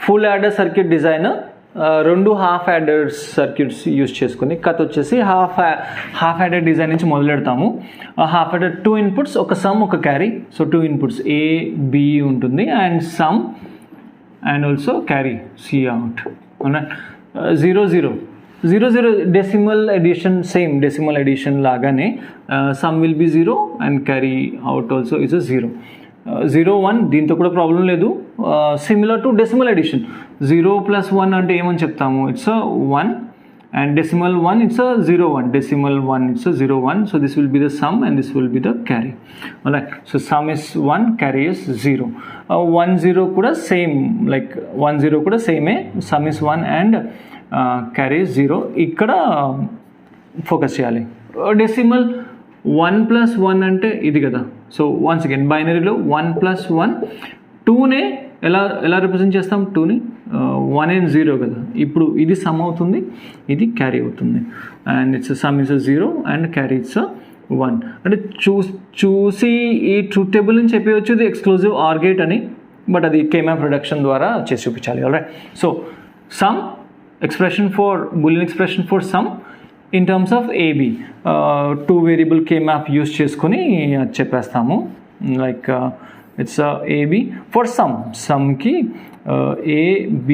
Full adder circuit design రెండు half adder circuits use చేసుకుని కథ వచ్చేసి హాఫ్ యాడర్ డిజైన్ నుంచి మొదలెడతాము. హాఫ్ యాడర్ 2 ఇన్పుట్స్, ఒక సమ్ ఒక carry. So 2 inputs A B ఉంటుంది and sum and also carry C out. అవునా? 0 0 0 0 decimal addition, same decimal addition లాగానే sum will be 0 and carry out also is 0. 0 1 దీంతో కూడా problem లేదు. సిమిలర్ టు డెసిమల్ ఎడిషన్, 0 + 1 అంటే ఏమని చెప్తాము, it's 1 and decimal 1 it's a 0 1, decimal 1 it's a 0 1. So this will be the sum and this will be the carry. Alright, so sum is 1, carry is 0. 1 0 kuda same, like 1 0 kuda same, sum is 1 and carry is 0. ikkada focus cheyali. Decimal 1 + 1 అంటే ఇది కదా. So once again బైనరీలో 1 + 1 2నే ఎలా represent చేస్తాం, 2ని 1 and 0 కదా. ఇప్పుడు ఇది some అవుతుంది, ఇది క్యారీ అవుతుంది. And it's sum is 0 and carry it's 1. అంటే చూసి ఈ ట్రూత్ టేబుల్ నుంచి చెప్పవచ్చు ఇది ఎక్స్క్లూజివ్ ఆర్ గేట్ అని, బట్ అది K-మ్యాప్ రిడక్షన్ ద్వారా చేసి చూపించాలి. Alright, so sum expression for Boolean expression for sum in terms of AB, 2 variable K-map use చేసుకొని చెప్పేస్తాము. Like it's AB for sum కి AB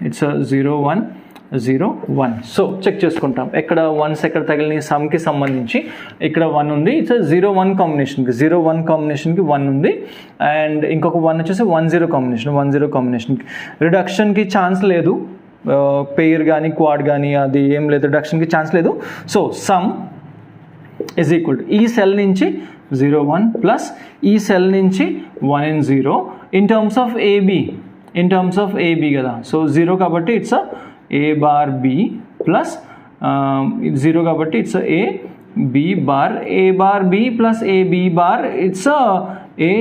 ఇట్స్ 0 1 0 1. సో చెక్ చేసుకుంటాం ఎక్కడ 1s ఎక్కడ తగిలిన సమ్కి సంబంధించి. ఇక్కడ 1 ఉంది, ఇట్స్ 0 1 కాంబినేషన్కి 0 1 కాంబినేషన్కి 1 ఉంది. అండ్ ఇంకొక 1 వచ్చేసి 1 0 కాంబినేషన్, 1 0 కాంబినేషన్కి రిడక్షన్కి ఛాన్స్ లేదు. పెయిర్ కానీ క్వాడ్ కానీ అది ఏం లేదు, రిడక్షన్కి ఛాన్స్ లేదు. So some is equal to ఈ సెల్ నుంచి 0 1 ప్లస్ ఈ సెల్ నుంచి 1 and 0 in terms of AB కదా. సో 0 కాబట్టి it's A bar B plus 0 కాబట్టి it's A B bar, A bar B plus A B bar it's A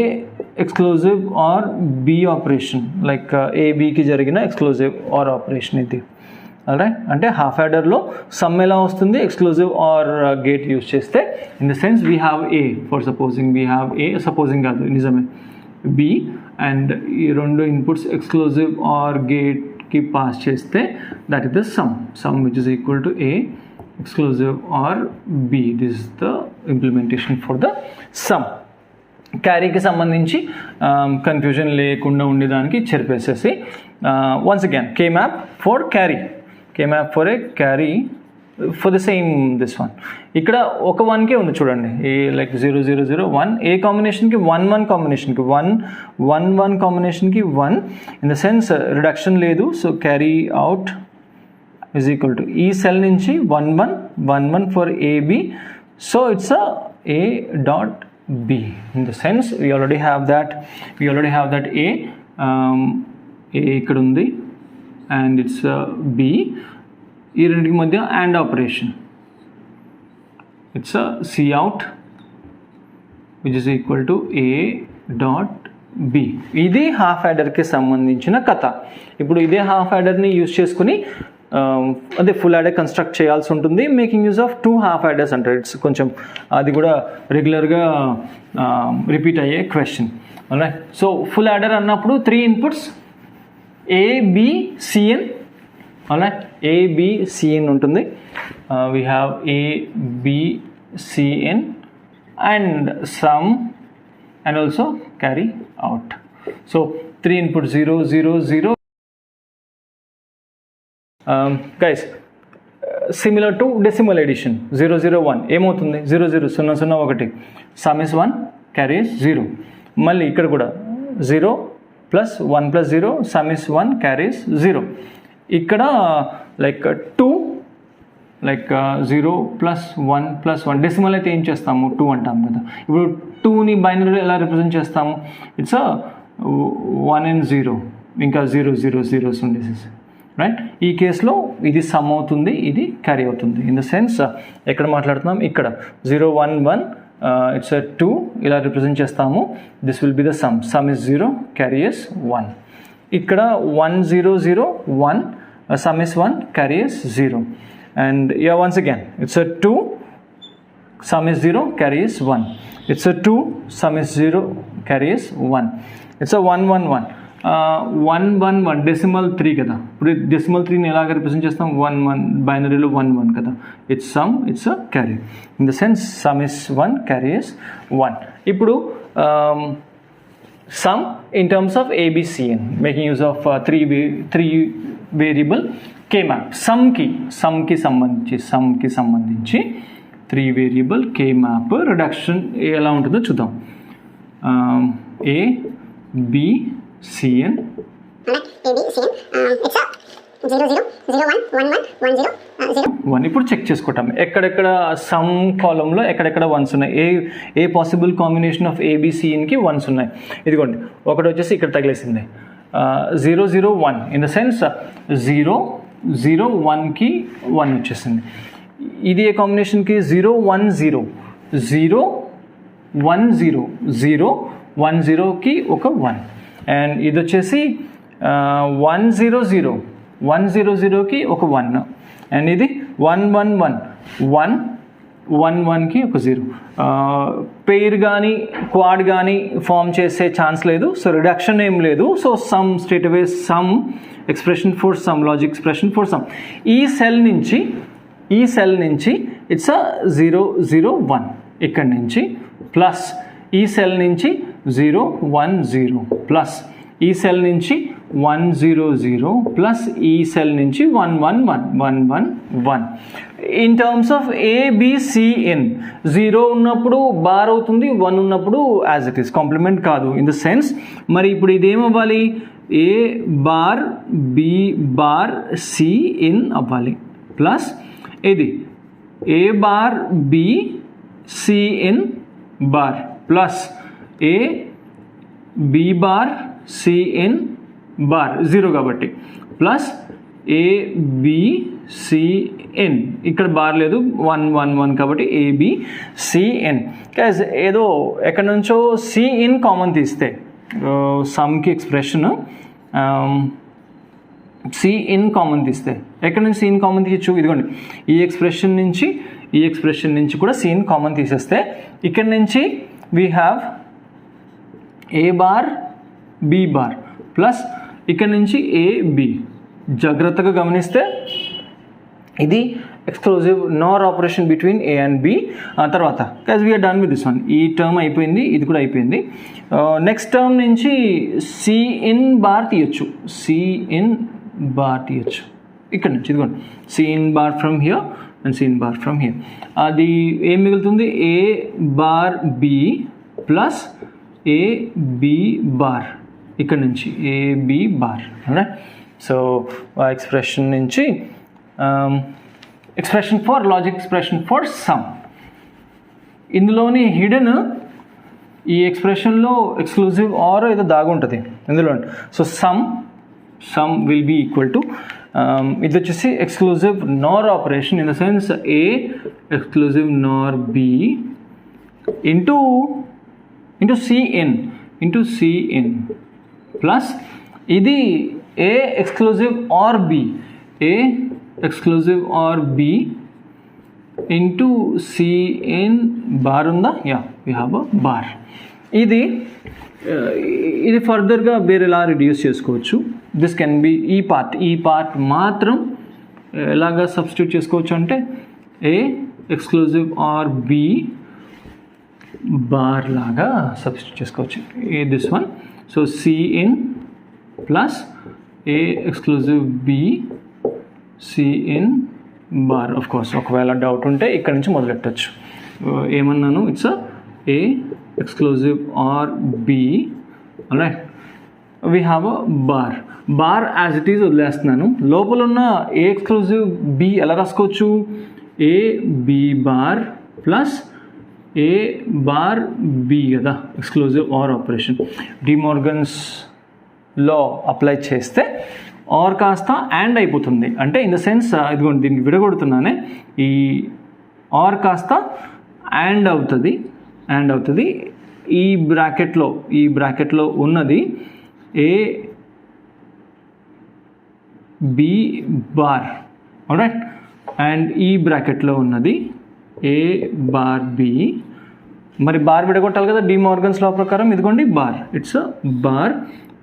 exclusive or B operation, like ABకి జరిగిన exclusive or operation ఇది. alright, అంటే half యాడర్లో sum ఎలా వస్తుంది, ఎక్స్క్లూజివ్ ఆర్ గేట్ యూజ్ చేస్తే. In the sense we have A, for supposing we have A, supposing కాదు నిజమే, B అండ్ ఈ రెండు ఇన్పుట్స్ ఎక్స్క్లూజివ్ ఆర్ గేట్కి పాస్ చేస్తే that is the sum which is equal to A exclusive or B. This is the implementation for the sum. క్యారీకి సంబంధించి confusion లేకుండా ఉండేదానికి చెరిపేసేసి once again K map for carry, K map for a carry for the same this one. ఇక్కడ ఒక 1కే ఉంది చూడండి, like 0 0 0 1. ఏ కాంబినేషన్కి 1 1 కాంబినేషన్కి 1 1 1 కాంబినేషన్కి 1. ఇన్ ద సెన్స్ రిడక్షన్ లేదు. So carry out is equal to ఈ సెల్ నుంచి 1 1 1 1 for AB. So it's A dot B. In the sense we already have that A ఇక్కడ ఉంది and it's B. ఈ రెండింటి మధ్య AND operation, it's a C out which is equal to A dot B. ఇది half యాడర్కి సంబంధించిన కథ. ఇప్పుడు ఇదే హాఫ్ యాడర్ని యూజ్ చేసుకుని అదే ఫుల్ యాడర్ కన్స్ట్రక్ట్ చేయాల్సి ఉంటుంది. Making use of 2 half adders అంటారు. ఇట్స్ కొంచెం అది కూడా రెగ్యులర్గా రిపీట్ అయ్యే question. Right, so full adder అన్నప్పుడు 3 ఇన్పుట్స్ ABCN. రైట్, ABCN ఉంటుంది. We have ABCN and sum and also carry out. So 3 input 0 0 0. Guys similar to decimal addition 0 0 1 ఏమవుతుంది, 0 0 0 0 1. Sum is 1, carry is 0. మళ్ళీ ఇక్కడ కూడా 0 plus 1 plus 0, some is 1, carry is 0. ఇక్కడ like 2, like 0 plus 1 plus 1. Decimal అయితే ఏం చేస్తాము, 2 అంటాం కదా. ఇప్పుడు 2ని బైనరీ ఎలా రిప్రజెంట్ చేస్తాము, ఇట్స్ 1 and 0, ఇంకా 0 0 0 ఉండేసేసి. రైట్, ఈ కేసులో ఇది సమ్ అవుతుంది, ఇది క్యారీ అవుతుంది. ఇన్ ద సెన్స్ ఎక్కడ మాట్లాడుతున్నాం, ఇక్కడ 0 1 1 ఇట్స్ 2 ఇలా రిప్రజెంట్ చేస్తాము. This will be the sum is 0, carry is 1. ఇక్కడ 1 0 0 1, sum is 1, carry is 0. And once again it's 2, some is 0, carry is 1. It's 2, some is 0, carry is 1. It's 1 1 1. 111 decimal 3 కదా. ఇప్పుడు decimal 3ని ఎలాగ represent చేస్తాం? 1 బైనరీలో 1 కదా. It's some, it's a carry. In the sense some is 1, carry is 1. ఇప్పుడు sum in terms of ABCN, making use of three variable K map. sum ki సంబంధించి 3 variable K map reduction ఎలా ఉంటుందో చూద్దాం. A B CN ఇప్పుడు check చేసుకుంటాం ఎక్కడెక్కడ sum కాలంలో ఎక్కడెక్కడ 1s ఉన్నాయి. ఏ పాసిబుల్ కాంబినేషన్ ఆఫ్ ABCNకి 1s ఉన్నాయి. ఇదిగోండి ఒకటి వచ్చేసి ఇక్కడ తగిలేసింది 001. ఇన్ ద సెన్స్ 001కి 1 వచ్చేసింది. ఇది ఏ కాంబినేషన్కి? 010 010కి ఒక 1. అండ్ ఇది వచ్చేసి 100కి ఒక 1. అండ్ ఇది 111కి ఒక 0. పెయిర్ కానీ క్వాడ్ కానీ ఫామ్ చేసే ఛాన్స్ లేదు. సో రిడక్షన్ ఏం లేదు. So some straight away some expression for some, logic expression for sum. ఈ సెల్ నుంచి ఇట్స్ అ 001 ఇక్కడి నుంచి, ప్లస్ ఈ సెల్ నుంచి 010 ప్లస్ ఈ సెల్ నుంచి 100 ప్లస్ ఈ సెల్ నుంచి 111. ఇన్ టర్మ్స్ ఆఫ్ ABCN 0 ఉన్నప్పుడు బార్ అవుతుంది, 1 ఉన్నప్పుడు యాజ్ ఇట్ ఈస్, కాంప్లిమెంట్ కాదు. ఇన్ ద సెన్స్ మరి ఇప్పుడు ఇదేమవ్వాలి? A bar B bar CN అవ్వాలి, ప్లస్ ఇది A bar B CN bar plus A B bar CN bar 0 కాబట్టి, ప్లస్ ABCN ఇక్కడ బార్ లేదు 111 కాబట్టి ABCN. ఏదో ఎక్కడి నుంచో CN కామన్ తీస్తే సమ్కి ఎక్స్ప్రెషన్ CN కామన్ తీస్తే ఎక్కడి నుంచి CN కామన్ తీయచ్చు? ఇదిగోండి ఈ ఎక్స్ప్రెషన్ నుంచి కూడా CN కామన్ తీసేస్తే ఇక్కడి నుంచి we have A bar B bar plus ఇక్కడ నుంచి AB. జాగ్రత్తగా గమనిస్తే ఇది exclusive Nar operation between A and B. తర్వాత as we are done with this one, ఈ టర్మ్ అయిపోయింది, ఇది కూడా అయిపోయింది. నెక్స్ట్ టర్మ్ నుంచి CN బార్ తీయచ్చు, ఇక్కడ నుంచి ఇదిగోండి CN bar from here and CN bar from here. అది ఏం మిగులుతుంది? A bar B plus AB bar ఇక్కడ నుంచి AB bar. Right. So expression నుంచి expression for logic expression for sum. ఇందులోని హిడెన్ ఈ ఎక్స్ప్రెషన్లో ఎక్స్క్లూజివ్ ఆర్ ఏదో దాగుంటుంది ఇందులో. So sum will be equal to ఇది వచ్చేసి exclusive Nar operation in the sense A exclusive nor B into CN plus ఇది A exclusive or B into CN bar ఉందా? Yeah, we have a bar. ఇది ఫర్దర్గా వేరేలా reduce చేసుకోవచ్చు. This can be ఈ part మాత్రం ఎలాగా సబ్స్టిట్యూట్ చేసుకోవచ్చు అంటే A exclusive or B bar లాగా సబ్స్టిట్యూట్ చేసుకోవచ్చు. This one. So CN plus A exclusive B CN bar. Of course ఒకవేళ డౌట్ ఉంటే ఇక్కడ నుంచి మొదలెట్టచ్చు. ఏమన్నాను? It's A exclusive or B. Right. We have a bar as it is వదిలేస్తున్నాను. లోపల ఉన్న A ఎక్స్క్లూజివ్ B ఎలా రాసుకోవచ్చు? A B bar plus A bar B కదా, exclusive or operation. De Morgan's law apply చేస్తే ఆర్ కాస్త అండ్ అయిపోతుంది. అంటే ఇన్ ద సెన్స్ ఇదిగోండి దీనికి విడగొడుతున్నానే, ఈ ఆర్ కాస్త అండ్ అవుతుంది. ఈ బ్రాకెట్లో ఉన్నది A B bar. Alright. And ఈ బ్రాకెట్లో ఉన్నది A బార్ B. మరి బార్ విడగొట్టాలి కదా డిమోర్గన్స్ లా ప్రకారం. ఇదిగోండి bar, it's bar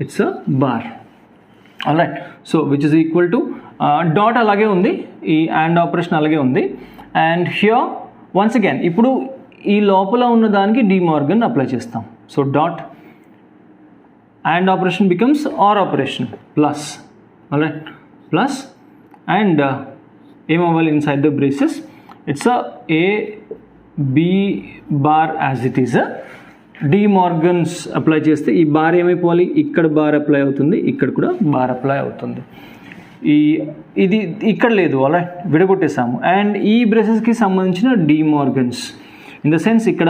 it's a bar. Alright, so which is equal to dot అలాగే ఉంది, ఈ అండ్ ఆపరేషన్ అలాగే ఉంది. అండ్ హియర్ వన్స్ అగైన్ ఇప్పుడు ఈ లోపల ఉన్న దానికి డి మార్గన్ అప్లై చేస్తాం. So dot and operation becomes or operation plus. Alright, plus and ఏమవ్వాలి inside the braces, it's a A B bar as it is. De Morgan's apply చేస్తే ఈ bar ఏమైపోవాలి, ఇక్కడ బార్ అప్లై అవుతుంది, ఇక్కడ కూడా bar apply అవుతుంది. ఇది ఇక్కడ లేదు, అలా విడగొట్టేసాము. అండ్ ఈ బ్రేసెస్కి సంబంధించిన డి మార్గన్స్ ఇన్ ద సెన్స్ ఇక్కడ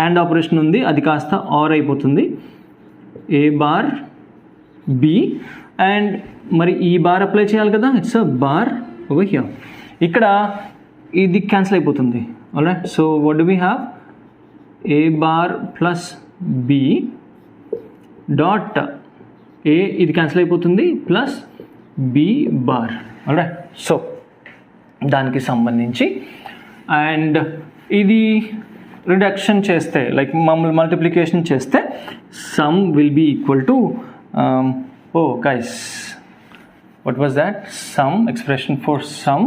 అండ్ ఆపరేషన్ ఉంది, అది కాస్త ఆర్ అయిపోతుంది, ఏ బార్ బి. అండ్ మరి ఈ బార్ అప్లై చేయాలి కదా, it's a bar over here. ఇక్కడ ఇది క్యాన్సిల్ అయిపోతుంది. Alright, so what do we have, A bar plus B dot A, ఇది క్యాన్సిల్ అయిపోతుంది, plus B bar. Alright, so దానికి సంబంధించి అండ్ ఇది రిడక్షన్ చేస్తే లైక్ మల్టిప్లికేషన్ చేస్తే sum will be equal to oh guys what was that, sum, expression for sum,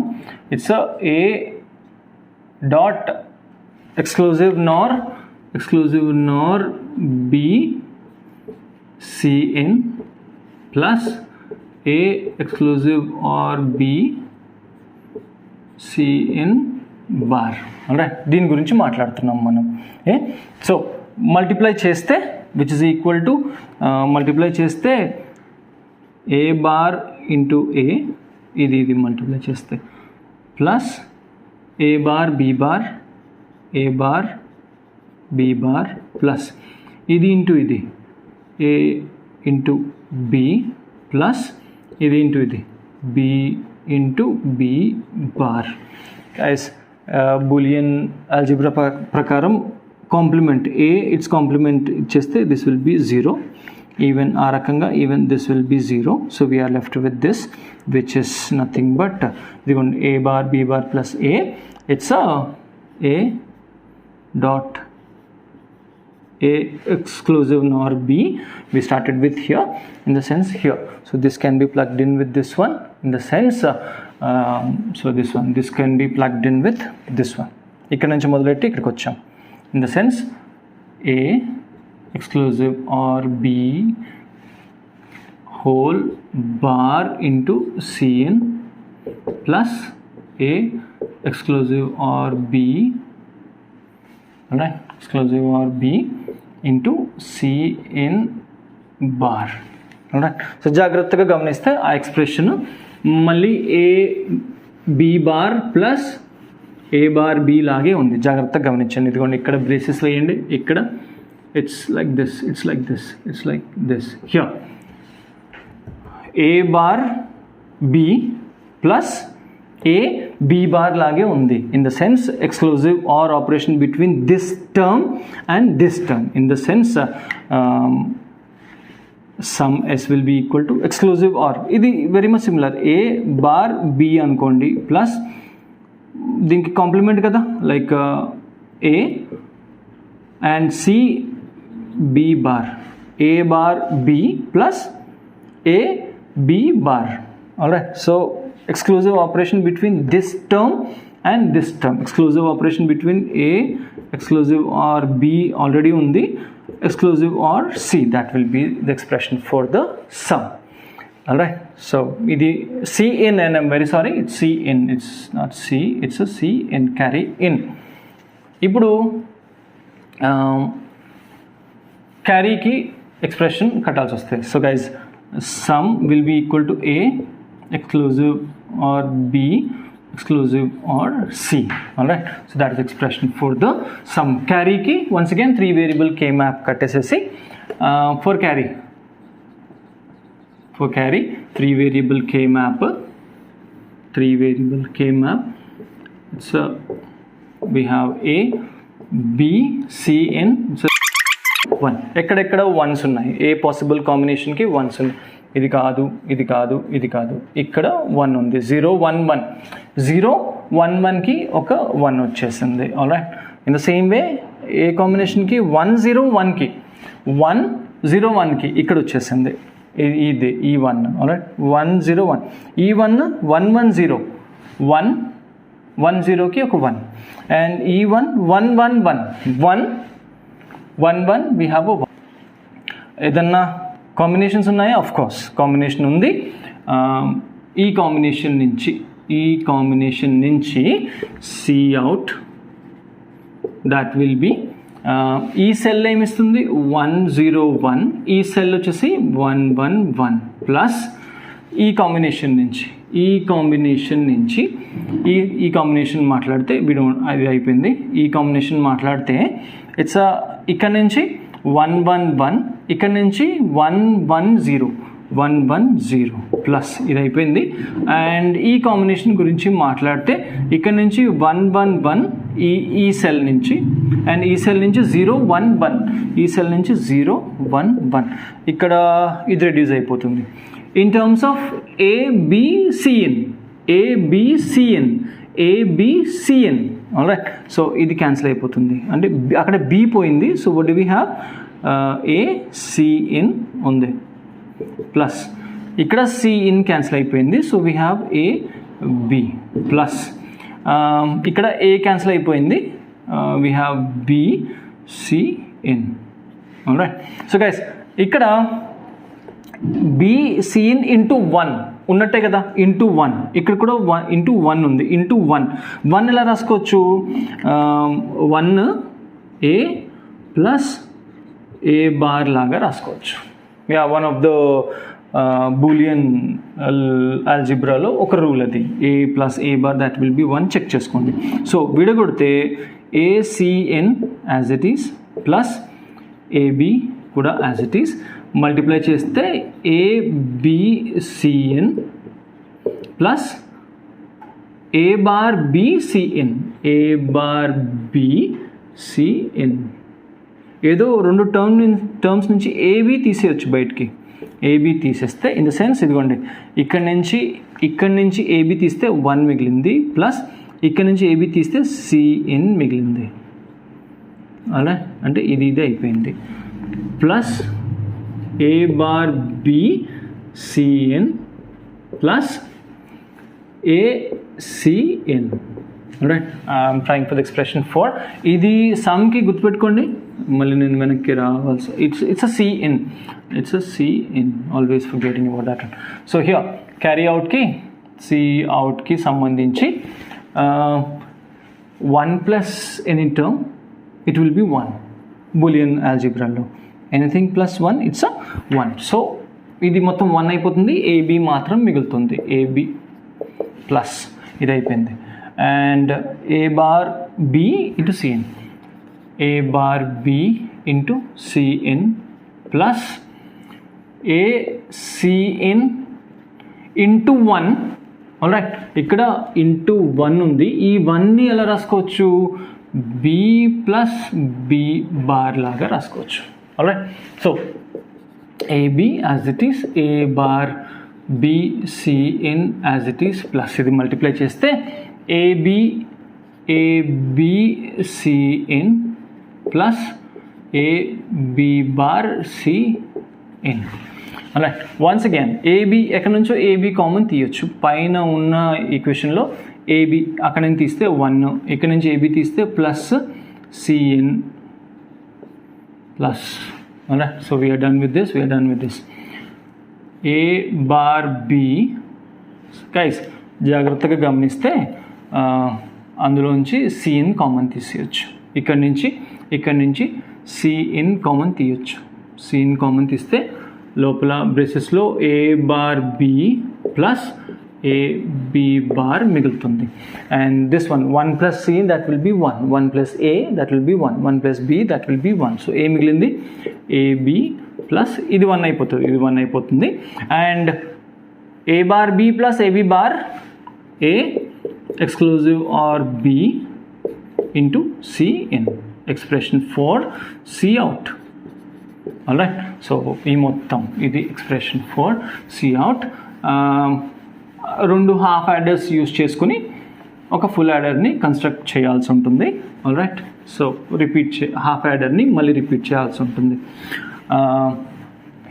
it's a dot exclusive nor b c in plus a exclusive or b c in bar. alright, దీని గురించి మాట్లాడుతున్నాం మనం. So multiply చేస్తే which is equal to multiply చేస్తే A bar into A, ఇది multiply చేస్తే plus A bar B bar, A bar B bar plus ఇది into ఇది ఏ ఇంటూ బి ప్లస్ ఇది ఇంటూ ఇది B into B bar. Guys Boolean algebra ప్రకారం complement A it's complement ఇచ్చేస్తే this will be 0. Even ఆ రకంగా even this will be 0. So we are left with this which is nothing but a bar b bar plus a. It's a dot a exclusive nor b. We started with here in the sense here. So this can be plugged in with this one in the sense so this can be plugged in with this one. ఇక్కడ నుంచి మొదలెట్టి ఇక్కడికి వచ్చాం in the sense a exclusive or b whole bar into cn plus a exclusive or b, alright, exclusive or b into cn bar. alright, so జాగ్రత్తగా గమనిస్తే ఆ expression మళ్ళీ A B bar plus A bar B లాగే ఉంది, జాగ్రత్తగా గమనించండి. ఇదిగోండి ఇక్కడ బ్రేసెస్ వేయండి, ఇక్కడ it's like this, it's like this, it's like this. Here a bar b plus a b bar lage undi in the sense exclusive or operation between this term and this term in the sense sum s will be equal to exclusive or idi very much similar a bar b anukondi plus దీనికి complement కదా like a and c b bar, a bar b plus a b bar. alright, so exclusive operation between this term and this term, exclusive operation between a exclusive or b already undi, exclusive or c, that will be the expression for the sum. alright, so idi c in, and I'm very sorry, it's c in, it's not c, it's a c in, carry in. ఇప్పుడు క్యారీకి expression కట్టాల్సి వస్తాయి. So guys sum will be equal to A exclusive or B exclusive or c. alright, so that is the expression for the sum. Carry ki once again 3 variable k map kattesesi for carry 3 variable k map so we have a b c n, so 1 ఎక్కడెక్కడ once ఉన్నాయి, ఏ possible కాంబినేషన్కి once ఉన్నాయి, ఇది కాదు ఇది కాదు ఇది కాదు, ఇక్కడ 1 ఉంది, 0 1 1 0 1 1కి ఒక 1 వచ్చేసింది. Alright, in the same way ఏ కాంబినేషన్కి 1 0 1కి 1 01కి ఇక్కడ వచ్చేసింది ఇది E1 ఆల్రైట్ 101 E1 110 110కి ఒక 1 and E1 111 we have a 1. ఏదన్నా కాంబినేషన్స్ ఉన్నాయా? ఆఫ్ కోర్స్ కాంబినేషన్ ఉంది. ఈ కాంబినేషన్ నుంచి Cout దట్ విల్ బి ఈ సెల్ ఏమిస్తుంది 101, ఈ సెల్ వచ్చేసి 111 ప్లస్ ఈ కాంబినేషన్ నుంచి ఈ కాంబినేషన్ మాట్లాడితే అది అయిపోయింది. ఈ కాంబినేషన్ మాట్లాడితే ఇట్స్ ఇక్కడ నుంచి 111, ఇక్కడ నుంచి 110 ప్లస్ ఇది అయిపోయింది. అండ్ ఈ కాంబినేషన్ గురించి మాట్లాడితే ఇక్కడ నుంచి 111 ఈ సెల్ నుంచి, అండ్ ఈ సెల్ నుంచి 011, ఈ సెల్ నుంచి 011 ఇక్కడ ఇది రెడ్యూస్ అయిపోతుంది. In terms of ABCN alright. So ఇది క్యాన్సిల్ అయిపోతుంది, అంటే అక్కడ B పోయింది. So what do we have? ACN ఉంది ప్లస్ ఇక్కడ CN క్యాన్సిల్ అయిపోయింది. So we have AB plus ఇక్కడ A క్యాన్సిల్ అయిపోయింది. We have BCN alright. So guys ఇక్కడ BCN ఇంటూ 1 ఉన్నట్టే కదా, ఇంటూ 1 ఇక్కడ కూడా ఇంటూ 1 ఉంది. ఇంటూ 1 ఎలా రాసుకోవచ్చు? 1 A ప్లస్ A బార్ లాగా రాసుకోవచ్చు. Yeah, one of the Boolean ఆల్జిబ్రాలో ఒక రూల్ అది. A plus A bar that will be 1 check చేసుకోండి. సో విడగొడితే ACN as it is plus AB కూడా యాజ్ ఇట్ ఈస్, మల్టిప్లై చేస్తే ABCN plus A bar BCN ఏదో రెండు టర్మ్స్ నుంచి AB తీసేయచ్చు బయటికి. AB తీసేస్తే ఇన్ ద సెన్స్ ఇదిగోండి, ఇక్కడ నుంచి AB తీస్తే 1 మిగిలింది, ప్లస్ ఇక్కడ నుంచి AB తీస్తే CN మిగిలింది. అలా అంటే ఇది అయిపోయింది. Plus A bar BCN plus ACN. Right, I'm trying for the expression 4. ఇది సమ్కి గుర్తుపెట్టుకోండి, మళ్ళీ నేను వెనక్కి రావాల్సి. It's a CN, always forgetting about that. So here carry అవుట్కి సంబంధించి 1 plus any term it will be 1 Boolean ఆల్జిబ్రాలో. Anything plus 1 it's a 1. సో ఇది మొత్తం 1 అయిపోతుంది, AB మాత్రం మిగులుతుంది. AB ప్లస్ ఇది అయిపోయింది. And A bar B into CN, A bar B into CN plus ACN into 1. Alright, ఇక్కడ ఇంటూ 1 ఉంది. ఈ 1ని ఎలా రాసుకోవచ్చు? B ప్లస్ B బార్ లాగా రాసుకోవచ్చు. Alright, so AB as it is, A bar BCN as it is plus ఇది multiply చేస్తే ABCN plus AB bar CN. అలా వన్స్ అగైన్ AB ఎక్కడి నుంచో AB కామన్ తీయొచ్చు. పైన ఉన్న ఈక్వేషన్లో AB అక్కడి నుంచి తీస్తే 1, ఇక్కడ నుంచి AB తీస్తే ప్లస్ CN ప్లస్. అలా so we are done with this. A bar B guys జాగ్రత్తగా గమనిస్తే అందులోంచి CN కామన్ తీసేయచ్చు. ఇక్కడ నుంచి CN కామన్ తీయచ్చు. CN కామన్ తీస్తే లోపల బ్రేసెస్లో A bar B plus AB bar మిగులుతుంది. And this 1 plus CN that will be 1 plus A that will be 1 plus B that will be 1. So A మిగిలింది AB plus ఇది 1 అయిపోతుంది. And A bar B plus AB bar A exclusive or B into CN. Expression 4 Cout. Alright, so ఈ మొత్తం ఇది expression 4 Cout. రెండు half adders use చేసుకుని ఒక full యాడర్ని construct చేయాల్సి ఉంటుంది. ఆల్రైట్, సో హాఫ్ యాడర్ని మళ్ళీ రిపీట్ చేయాల్సి ఉంటుంది.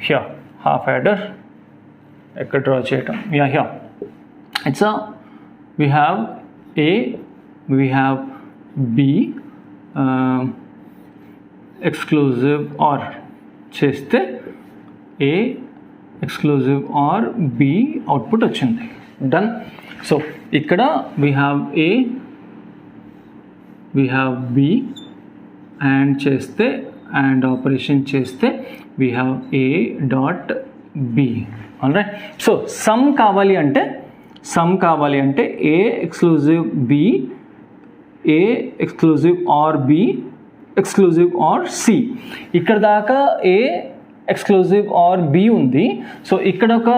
హియర్ హాఫ్ యాడర్ ఎక్కడ డ్రా చేయటం, yeah here it's we have A, we have B, exclusive OR చేస్తే A exclusive OR B output వచ్చింది. డన్. సో ఇక్కడ we have A, we have B and చేస్తే and operation చేస్తే we have A dot B. Alright. So some కావాలి అంటే A exclusive B, A exclusive OR B exclusive OR C. ఇక్కడ దాకా A exclusive OR B ఉంది. So ఇక్కడ ఒక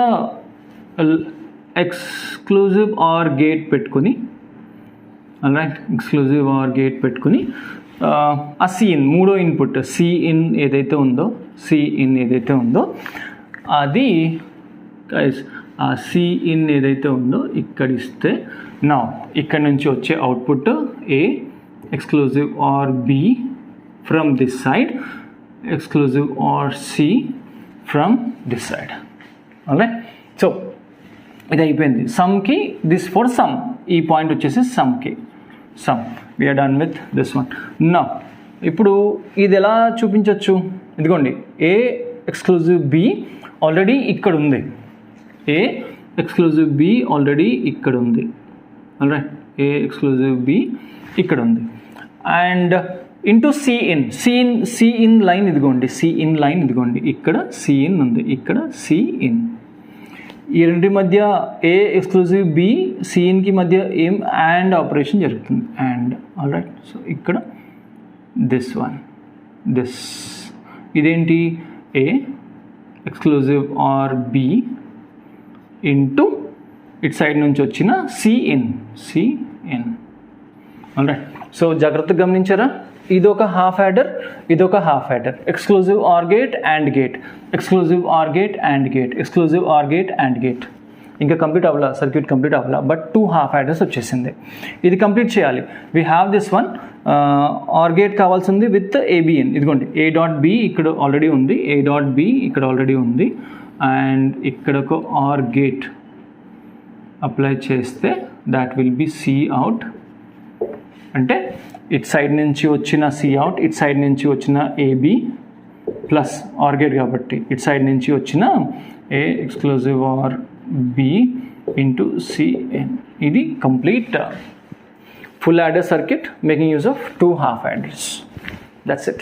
exclusive OR gate పెట్టుకుని, ఆల్రైట్, ఎక్స్క్లూజివ్ OR గేట్ పెట్టుకుని ఆ సిఇన్ మూడో ఇన్పుట్ సిఇన్ ఏదైతే ఉందో అది ఆ సిఇన్ ఏదైతే ఉందో ఇక్కడ ఇస్తే నా ఇక్కడ నుంచి వచ్చే output A exclusive OR B from this side, exclusive OR C from this side. alright, so ఇది అయిపోయింది సమ్కి. దిస్ ఫర్ సమ్, ఈ పాయింట్ వచ్చేసి సమ్కి. Sum we are done with this one. now ఇప్పుడు ఇది ఎలా చూపించవచ్చు, ఇదిగోండి A exclusive B ఆల్రెడీ ఇక్కడ ఉంది, A exclusive B ఆల్రెడీ ఇక్కడ ఉంది, ఆల్రైట్, A exclusive B ఇక్కడ ఉంది. అండ్ ఇంటూ సిఇన్ లైన్ ఇదిగోండి, సిఇన్ లైన్ ఇదిగోండి, ఇక్కడ సిఇన్ ఉంది, ఇక్కడ సిఇన్. ఈ రెండింటి మధ్య A exclusive B సిఇన్కి మధ్య ఏం అండ్ ఆపరేషన్ జరుగుతుంది, అండ్. ఆల్రైట్, సో ఇక్కడ దిస్ వన్, ఇదేంటి A exclusive OR B into ఇటు సైడ్ నుంచి వచ్చిన సిఇన్. ఆల్రైట్, సో జాగ్రత్తగా గమనించారా, ఇదొక హాఫ్ యాడర్, ఇదొక half adder, exclusive OR gate and gate, exclusive OR gate and gate, exclusive OR gate and gate. ఇంకా కంప్లీట్ అవ్వాలా, సర్క్యూట్ కంప్లీట్ అవ్వాలా, బట్ 2 హాఫ్ యాడర్స్ వచ్చేసింది. ఇది కంప్లీట్ చేయాలి. We have this one OR gate కావాల్సింది with ABN. ఇదిగోండి A dot B ఇక్కడ already ఉంది, A డాట్ B ఇక్కడ ఆల్రెడీ ఉంది, అండ్ ఇక్కడ ఒక OR గేట్ అప్లై చేస్తే that will be C out. అంటే ఇట్ సైడ్ నుంచి వచ్చిన C అవుట్, ఇట్ సైడ్ నుంచి వచ్చిన AB ప్లస్ OR గేట్ కాబట్టి ఇట్ సైడ్ నుంచి వచ్చిన A exclusive OR B into CN. ఇది complete full adder circuit making use of 2 half adders. That's it.